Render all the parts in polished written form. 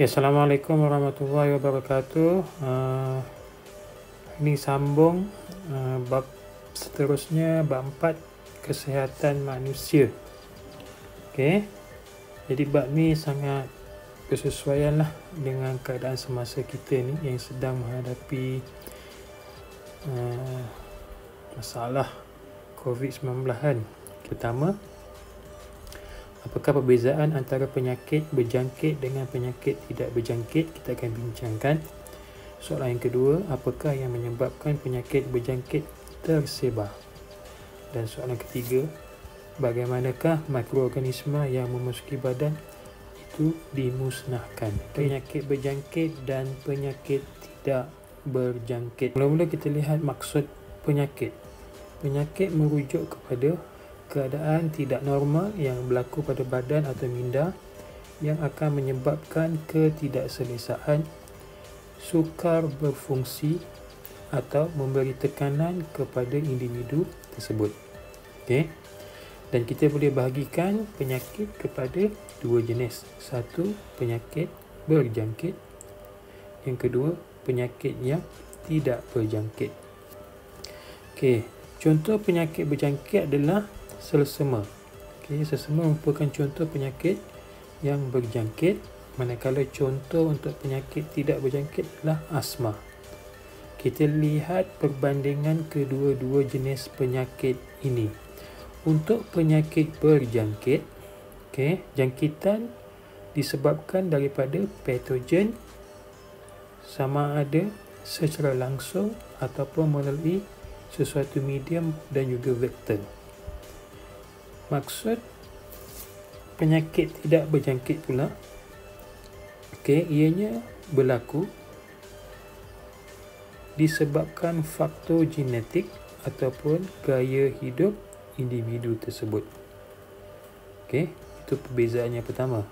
Okay, Assalamualaikum warahmatullahi wabarakatuh. Ini sambung bab seterusnya, bab 4, kesihatan manusia. Okay, jadi bab ni sangat bersesuaian lah dengan keadaan semasa kita ni yang sedang menghadapi masalah COVID-19 kan. Pertama, apakah perbezaan antara penyakit berjangkit dengan penyakit tidak berjangkit? Kita akan bincangkan. Soalan yang kedua, apakah yang menyebabkan penyakit berjangkit tersebar? Dan soalan ketiga, bagaimanakah mikroorganisma yang memasuki badan itu dimusnahkan? Penyakit berjangkit dan penyakit tidak berjangkit. Mula-mula kita lihat maksud penyakit. Penyakit merujuk kepada keadaan tidak normal yang berlaku pada badan atau minda yang akan menyebabkan ketidakselesaan, sukar berfungsi atau memberi tekanan kepada individu tersebut. Okey. Dan kita boleh bahagikan penyakit kepada dua jenis. Satu, penyakit berjangkit. Yang kedua, penyakit yang tidak berjangkit. Okey, contoh penyakit berjangkit adalah selsema. Okay, selsema merupakan contoh penyakit yang berjangkit, manakala contoh untuk penyakit tidak berjangkit adalah asma. Kita lihat perbandingan kedua-dua jenis penyakit ini. Untuk penyakit berjangkit, okay, jangkitan disebabkan daripada patogen sama ada secara langsung ataupun melalui sesuatu medium dan juga vektor. Maksud penyakit tidak berjangkit pula, okay, ianya berlaku disebabkan faktor genetik ataupun gaya hidup individu tersebut. Okay, itu perbezaannya pertama.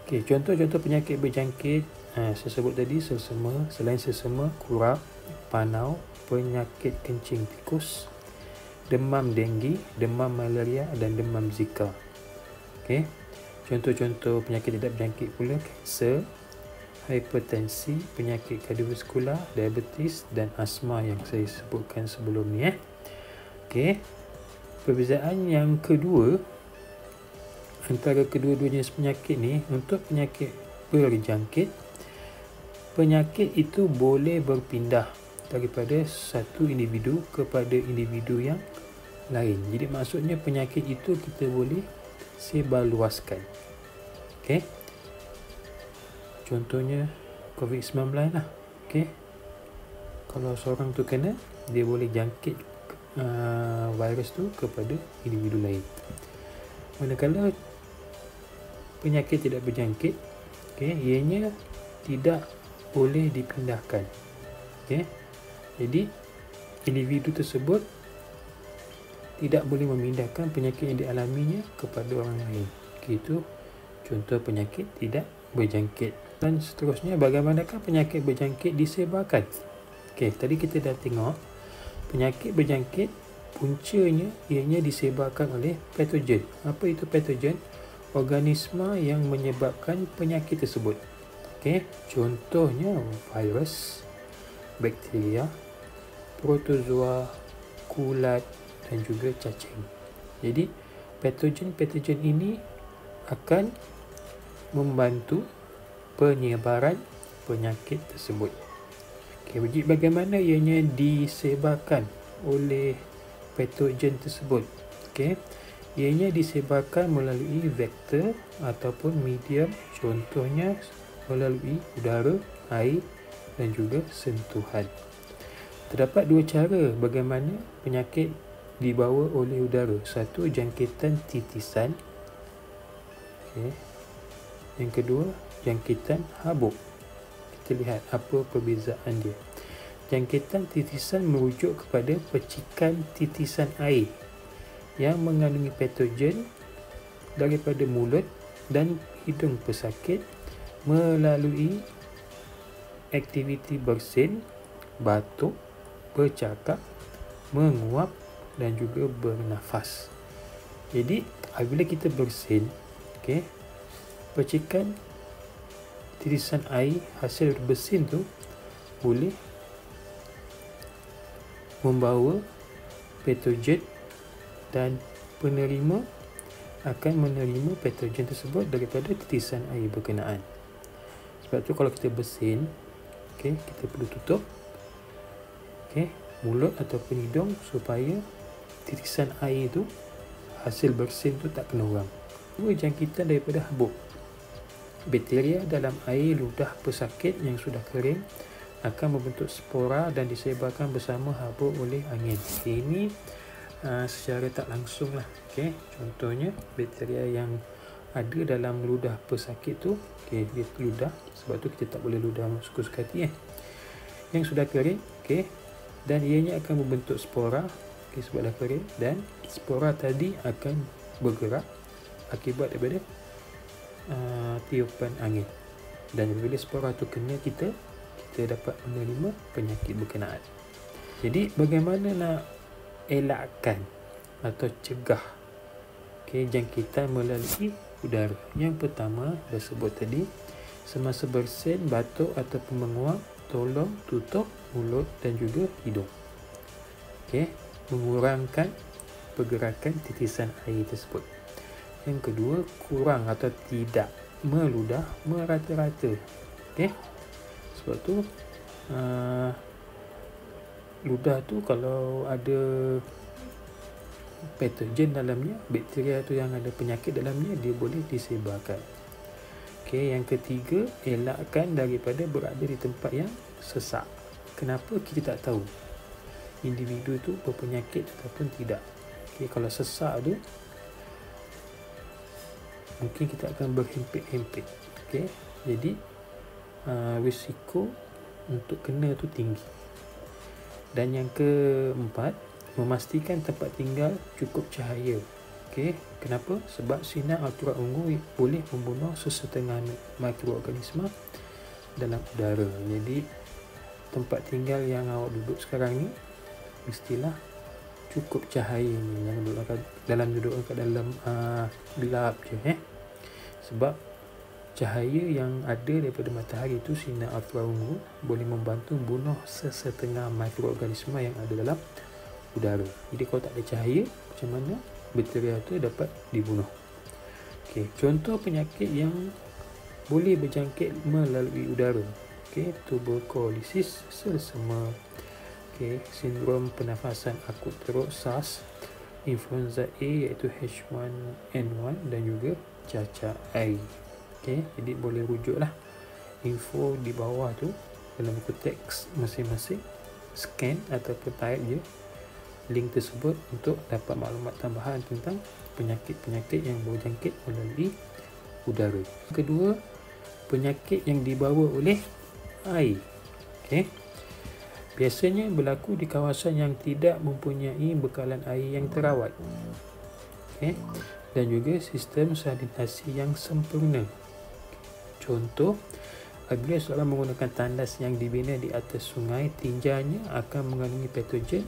Okay, contoh-contoh penyakit berjangkit saya sebut tadi selsema. Selain selsema, kurap, panau, penyakit kencing tikus, demam denggi, demam malaria dan demam zika. Okey. Contoh-contoh penyakit tidak berjangkit pula kanser, hipertensi, penyakit kardiovaskular, diabetes dan asma yang saya sebutkan sebelum ni Okey. Perbezaan yang kedua antara kedua-dua jenis penyakit ni, untuk penyakit berjangkit, penyakit itu boleh berpindah daripada satu individu kepada individu yang lain. Jadi maksudnya penyakit itu kita boleh sebarluaskan. Okey. Contohnya COVID-19 lah. Okey. Kalau seorang tu kena, dia boleh jangkit virus tu kepada individu lain. Manakala penyakit tidak berjangkit, okey, ianya tidak boleh dipindahkan. Okey. Jadi individu tersebut tidak boleh memindahkan penyakit yang dialaminya kepada orang lain. Itu contoh penyakit tidak berjangkit. Dan seterusnya, bagaimanakah penyakit berjangkit disebarkan? Okey, tadi kita dah tengok penyakit berjangkit puncanya ianya disebarkan oleh patogen. Apa itu patogen? Organisma yang menyebabkan penyakit tersebut. Okey, contohnya virus, bakteria, protozoa, kulat dan juga cacing. Jadi patogen-patogen ini akan membantu penyebaran penyakit tersebut. Okey, bagaimana ianya disebarkan oleh patogen tersebut? Okey, ianya disebarkan melalui vektor ataupun medium, contohnya melalui udara, air dan juga sentuhan. Terdapat dua cara bagaimana penyakit dibawa oleh udara. Satu, jangkitan titisan. Okay. Yang kedua, jangkitan habuk. Kita lihat apa perbezaan dia. Jangkitan titisan merujuk kepada percikan titisan air yang mengandungi patogen daripada mulut dan hidung pesakit melalui aktiviti bersin, batuk, bercakap, menguap dan juga bernafas. Jadi apabila kita bersin, okey, percikan titisan air hasil bersin tu boleh membawa patogen dan penerima akan menerima patogen tersebut daripada titisan air berkenaan. Sebab tu kalau kita bersin, okay, kita perlu tutup, okay, mulut ataupun hidung supaya titisan air tu, hasil bersin tu tak kena orang. Dua, jangkitan daripada habuk. Bakteria dalam air ludah pesakit yang sudah kering akan membentuk spora dan disebarkan bersama habuk oleh angin. Okay, ini secara tak langsung lah. Okay, contohnya bakteria yang ada dalam ludah pesakit tu, okay, dia ludah, sebab tu kita tak boleh ludah suka-suka hati yang sudah kering, okay, dan ianya akan membentuk spora, okay, sebab dah kering, dan spora tadi akan bergerak akibat daripada tiupan angin, dan bila spora tu kena kita dapat menerima penyakit berkenaan. Jadi bagaimana nak elakkan atau cegah, okay, jangkitan melalui udara? Yang pertama dah sebut tadi, semasa bersin, batuk ataupun menguap, tolong tutup mulut dan juga hidung, okay, mengurangkan pergerakan titisan air tersebut. Yang kedua, kurang atau tidak meludah merata-rata, okay. Sebab tu ludah tu kalau ada patogen dalamnya, bakteria tu yang ada penyakit dalamnya, dia boleh disebarkan. Okay, yang ketiga, elakkan daripada berada di tempat yang sesak. Kenapa? Kita tak tahu individu tu berpenyakit ataupun tidak. Okay, kalau sesak tu mungkin kita akan berhimpit-himpit. Okay, jadi risiko untuk kena tu tinggi. Dan yang keempat, memastikan tempat tinggal cukup cahaya. Okay, kenapa? Sebab sinar ultraviolet boleh membunuh sesetengah mikroorganisma dalam udara. Jadi tempat tinggal yang awak duduk sekarang ni mestilah cukup cahaya ni. Jangan duduk kat dalam gelap je, sebab cahaya yang ada daripada matahari itu, sinar ultraviolet, boleh membantu bunuh sesetengah mikroorganisma yang ada dalam udara. Jadi kalau tak ada cahaya, macam mana bakteria tu dapat dibunuh? Okay, contoh penyakit yang boleh berjangkit melalui udara, okay, tuberkulosis, selsema, okay, sindrom pernafasan akut teruk SARS, influenza A iaitu H1N1 dan juga cacar air. Okay, jadi boleh rujuklah info di bawah tu dalam buku teks masing-masing, scan ataupun type je link tersebut untuk dapat maklumat tambahan tentang penyakit-penyakit yang berjangkit melalui udara. Kedua, penyakit yang dibawa oleh air. Okay, biasanya berlaku di kawasan yang tidak mempunyai bekalan air yang terawat, okay, dan juga sistem sanitasi yang sempurna. Contoh, apabila seorang menggunakan tandas yang dibina di atas sungai, tinjanya akan mengandungi patogen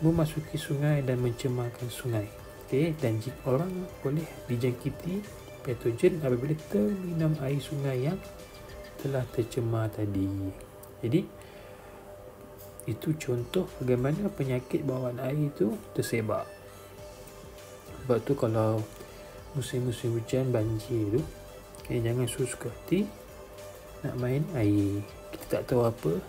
memasuki sungai dan mencemarkan sungai. Okay, dan jika orang boleh dijangkiti patogen apabila terminum air sungai yang telah tercemar tadi. Jadi itu contoh bagaimana penyakit bawaan air itu tersebar. Sebab tu kalau musim-musim hujan, banjir tu, okay, jangan suka hati nak main air. Kita tak tahu apa,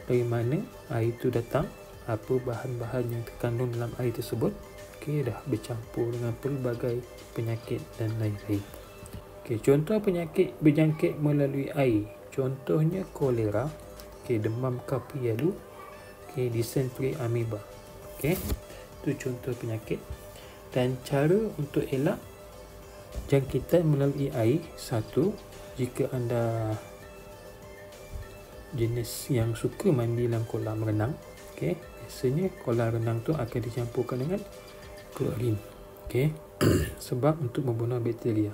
dari mana air itu datang, apa bahan-bahan yang terkandung dalam air tersebut. Okay, dah bercampur dengan pelbagai penyakit dan lain-lain. Okay, contoh penyakit berjangkit melalui air, contohnya kolera, okay, demam kapialu, okay, dysentery amoeba. Okay, itu contoh penyakit. Dan cara untuk elak jangkitan melalui air, satu, jika anda jenis yang suka mandi dalam kolam renang, okay, biasanya kolam renang tu akan dicampurkan dengan klorin, okay, sebab untuk membunuh bakteria.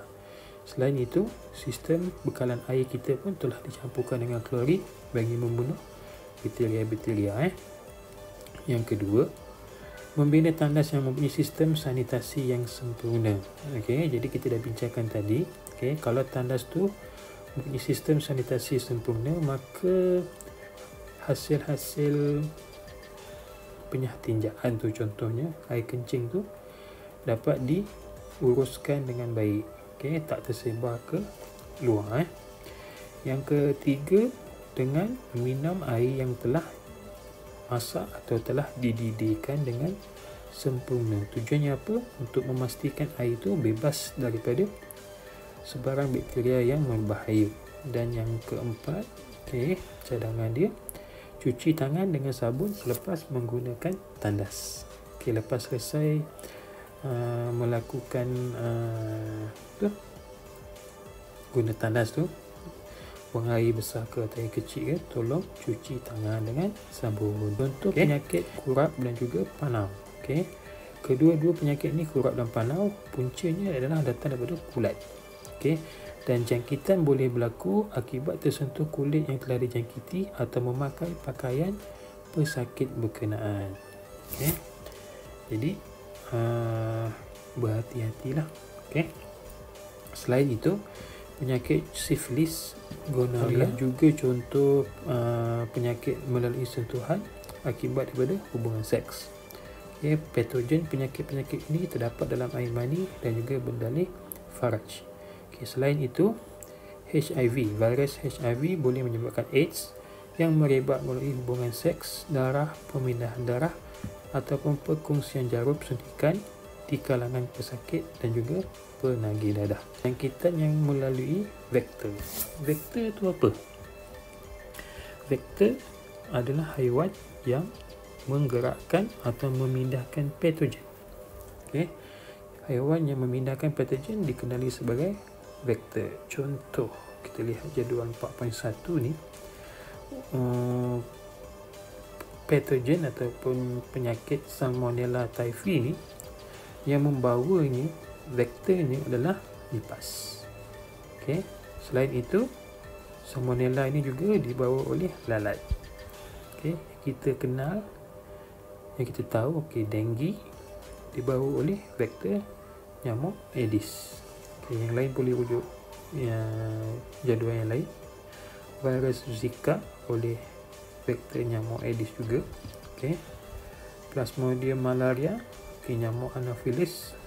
Selain itu, sistem bekalan air kita pun telah dicampurkan dengan klorin bagi membunuh bakteria-bakteria. Yang kedua, membina tandas yang mempunyai sistem sanitasi yang sempurna. Okay, jadi kita dah bincangkan tadi, okay, kalau tandas tu mempunyai sistem sanitasi sempurna, maka hasil-hasil penyatinjaan tu, contohnya air kencing tu, dapat diuruskan dengan baik. Okey, tak tersebar ke luar. Yang ketiga, dengan minum air yang telah masak atau telah dididihkan dengan sempurna. Tujuannya apa? Untuk memastikan air itu bebas daripada sebarang bakteria yang berbahaya. Dan yang keempat, cadangan dia, cuci tangan dengan sabun selepas menggunakan tandas. Lepas selesai melakukan guna tandas tu, buang air besar ke atau air kecil ke, tolong cuci tangan dengan sabun. Untuk penyakit kurap dan juga panau. Kedua-dua penyakit ni, kurap dan panau, puncanya adalah datang daripada kulat. Dan jangkitan boleh berlaku akibat tersentuh kulit yang telah dijangkiti atau memakai pakaian pesakit berkenaan. Jadi berhati-hatilah. Selain itu, penyakit sifilis, gonorrhea juga contoh penyakit melalui sentuhan akibat daripada hubungan seks. Patogen penyakit-penyakit ini terdapat dalam air mani dan juga bendalih faraj. Selain itu, HIV, virus HIV boleh menyebabkan AIDS yang merebak melalui hubungan seks, darah, pemindahan darah ataupun perkongsian jarum suntikan di kalangan pesakit dan juga penagih dadah. Jangkitan yang melalui vektor. Vektor itu apa? Vektor adalah haiwan yang menggerakkan atau memindahkan patogen. Haiwan yang memindahkan patogen dikenali sebagai vektor. Contoh, kita lihat jadual 4.1 ni, patogen ataupun penyakit Salmonella typhi ni, yang membawanya, vektornya adalah lipas. Selain itu, Salmonella ini juga dibawa oleh lalat. Kita kenal, yang kita tahu, dengue dibawa oleh vektor nyamuk Aedes. Yang lain boleh rujuk jadual yang lain. Virus Zika oleh vektor nyamuk Aedes juga. Plasmodium malaria, nyamuk Anopheles.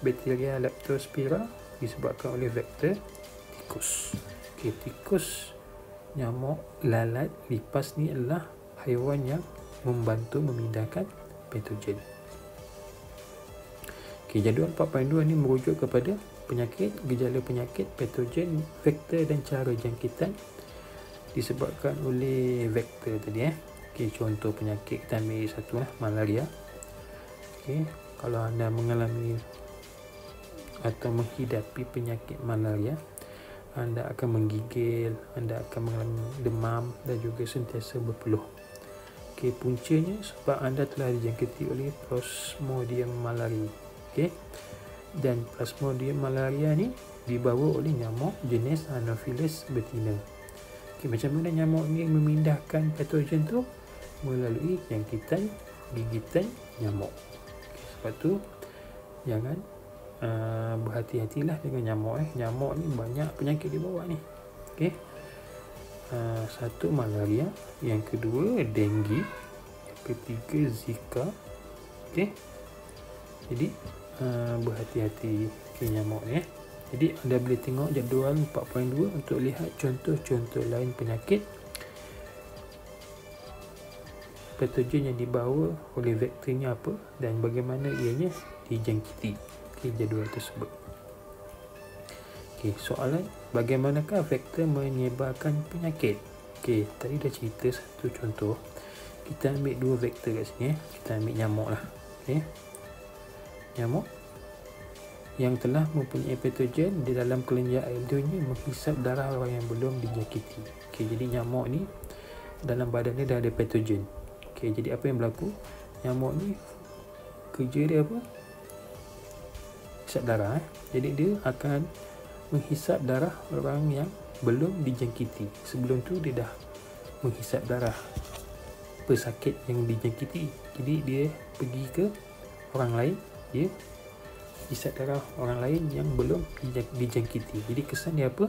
Bakteria Leptospira disebabkan oleh vektor tikus. Tikus, nyamuk, lalat, lipas ni adalah haiwan yang membantu memindahkan patogen. Jadual 4.2 ni merujuk kepada penyakit, gejala penyakit, patogen, vektor dan cara jangkitan disebabkan oleh vektor tadi. Contoh penyakit, kita ambil satu lah, malaria. Kalau anda mengalami atau menghidapi penyakit malaria, anda akan menggigil, anda akan mengalami demam dan juga sentiasa berpeluh. Puncanya sebab anda telah dijangkiti oleh Plasmodium malaria. Dan Plasmodium malaria ni dibawa oleh nyamuk jenis Anopheles betina. Macam mana nyamuk ni memindahkan patogen tu? Melalui jangkitan gigitan nyamuk. Sebab tu jangan berhati-hatilah dengan nyamuk. Nyamuk ni banyak penyakit dia bawa ni. Satu, malaria. Yang kedua, dengue. Yang ketiga, Zika. Jadi berhati-hati nyamuk ni. Jadi anda boleh tengok jadual 4.2 untuk lihat contoh-contoh lain penyakit patogen yang dibawa oleh vektornya apa dan bagaimana ianya dijangkiti. Jadual tersebut. Soalan, bagaimanakah vektor menyebarkan penyakit? Tadi dah cerita satu contoh. Kita ambil dua vektor kat sini. Kita ambil nyamuk lah. Nyamuk yang telah mempunyai patogen di dalam kelenjar air liurnya menghisap darah orang yang belum dijangkiti. Jadi nyamuk ni dalam badan dia dah ada patogen. Jadi apa yang berlaku? Nyamuk ni kerja dia apa? Hisap darah. Jadi dia akan menghisap darah orang yang belum dijangkiti. Sebelum tu dia dah menghisap darah pesakit yang dijangkiti. Jadi dia pergi ke orang lain, dia hisap darah orang lain yang belum dijangkiti. Jadi kesan dia apa?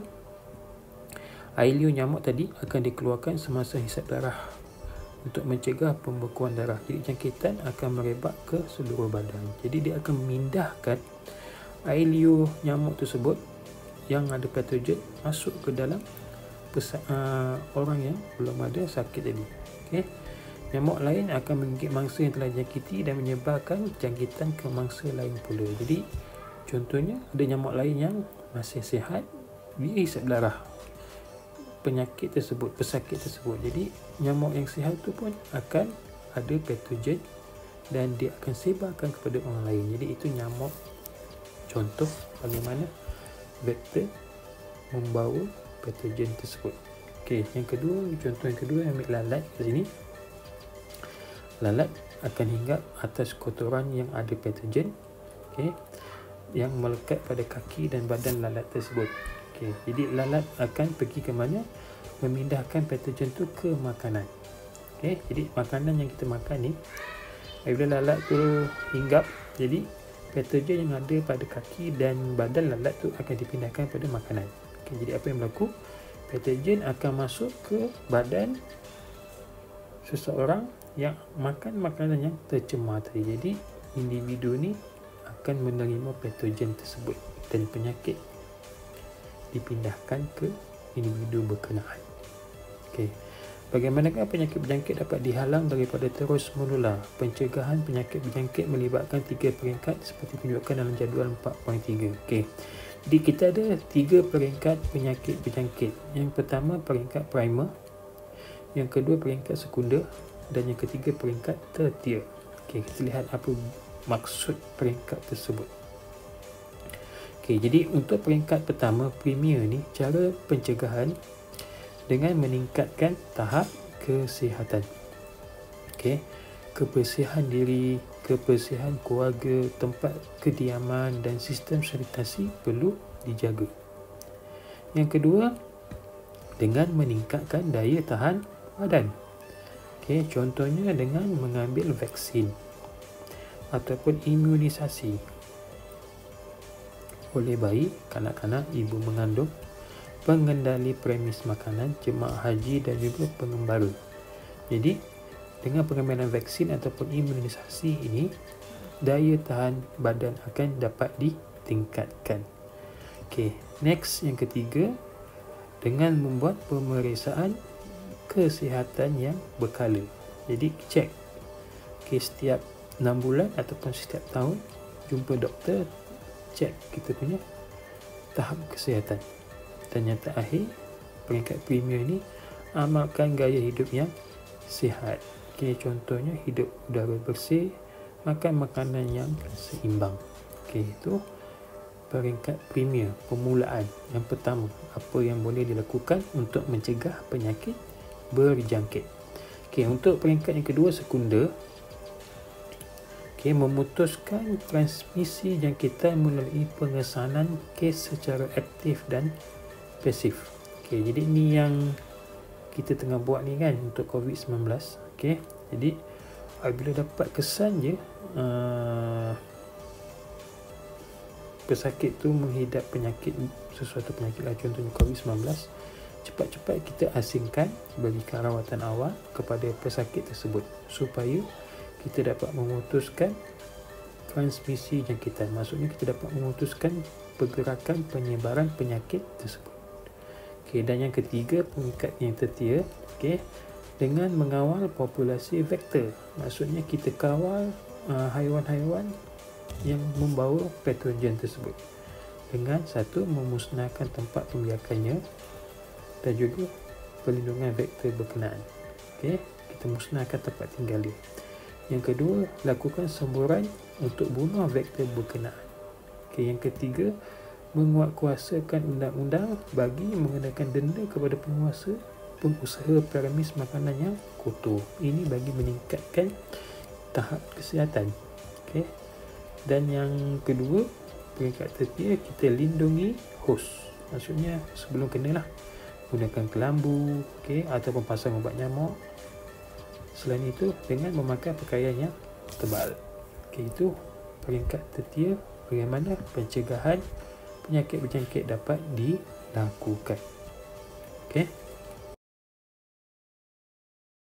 Air liur nyamuk tadi akan dikeluarkan semasa hisap darah untuk mencegah pembekuan darah. Jadi jangkitan akan merebak ke seluruh badan. Jadi dia akan memindahkan air liur nyamuk tersebut yang ada patogen masuk ke dalam orang yang belum ada sakit tadi. Okay. Nyamuk lain akan menggigit mangsa yang telah dijangkiti dan menyebarkan jangkitan ke mangsa lain pula. Jadi contohnya ada nyamuk lain yang masih sihat, dia hisap darah penyakit tersebut, pesakit tersebut. Jadi nyamuk yang sihat tu pun akan ada patogen dan dia akan sebarkan kepada orang lain. Jadi itu nyamuk contoh bagaimana vektor membawa patogen tersebut. Okey, yang kedua, contoh yang kedua, ambil lalat kat sini. Lalat akan hinggap atas kotoran yang ada patogen, okey, yang melekat pada kaki dan badan lalat tersebut. Okey, jadi lalat akan pergi ke mana? Memindahkan patogen tu ke makanan. Okey, jadi makanan yang kita makan ni, apabila lalat tu hinggap, jadi patogen yang ada pada kaki dan badan lalat tu akan dipindahkan pada makanan. Okey, jadi apa yang berlaku? Patogen akan masuk ke badan seseorang yang makan makanan yang tercemar tadi. Jadi individu ni akan menerima patogen tersebut dan penyakit dipindahkan ke individu berkenaan. Okey. Bagaimanakah penyakit berjangkit dapat dihalang daripada terus menular? Pencegahan penyakit berjangkit melibatkan 3 peringkat seperti tunjukkan dalam jadual 4.3. Okey. Jadi kita ada 3 peringkat penyakit berjangkit. Yang pertama peringkat primer, yang kedua peringkat sekunder dan yang ketiga peringkat tertier. Okey, kita lihat apa maksud peringkat tersebut. Okey, jadi untuk peringkat pertama, premier ni, cara pencegahan dengan meningkatkan tahap kesihatan. Okey, kebersihan diri, kebersihan keluarga, tempat kediaman dan sistem sanitasi perlu dijaga. Yang kedua, dengan meningkatkan daya tahan badan. Okey, contohnya dengan mengambil vaksin ataupun imunisasi oleh bayi, kanak-kanak, ibu mengandung, pengendali premis makanan, jemaah haji dan juga pengembara. Jadi dengan pengambilan vaksin ataupun imunisasi ini, daya tahan badan akan dapat ditingkatkan. Okey, next yang ketiga, dengan membuat pemeriksaan kesihatan yang berkala. Jadi cek, okay, setiap 6 bulan ataupun setiap tahun jumpa doktor, cek kita punya tahap kesihatan. Dan yang terakhir, peringkat premier ni, amalkan gaya hidup yang sihat. Okay, contohnya hidup udara bersih, makan makanan yang seimbang. Okay, itu peringkat premier, permulaan. Yang pertama, apa yang boleh dilakukan untuk mencegah penyakit berjangkit. Okey, untuk peringkat yang kedua, sekunder. Okey, memutuskan transmisi jangkitan melalui pengesanan kes secara aktif dan pasif. Okey, jadi ni yang kita tengah buat ni kan untuk COVID-19. Okey, jadi apabila dapat kesan je pesakit tu menghidap penyakit, sesuatu penyakit lah, contohnya COVID-19, cepat-cepat kita asingkan, berikan rawatan awal kepada pesakit tersebut supaya kita dapat memutuskan transmisi jangkitan. Maksudnya kita dapat memutuskan pergerakan penyebaran penyakit tersebut. Okey, dan yang ketiga, peringkat yang tertier, okey, dengan mengawal populasi vektor. Maksudnya kita kawal haiwan-haiwan yang membawa patogen tersebut dengan satu, memusnahkan tempat pembiakannya dan juga perlindungan vektor berkenaan. Okey, kita musnahkan tempat tinggal dia. Yang kedua, lakukan semburan untuk bunuh vektor berkenaan. Okey, yang ketiga, menguatkuasakan undang-undang bagi mengenakan denda kepada pengusaha premis makanan yang kotor. Ini bagi meningkatkan tahap kesihatan. Okey. Dan yang kedua, peringkat tertier, kita lindungi hos. Maksudnya sebelum kenalah gunakan kelambu, okey, ataupun pasang ubat nyamuk. Selain itu, dengan memakai pakaian yang tebal. Okey, itu peringkat tertier bagaimana pencegahan penyakit berjangkit dapat dilakukan. Okey.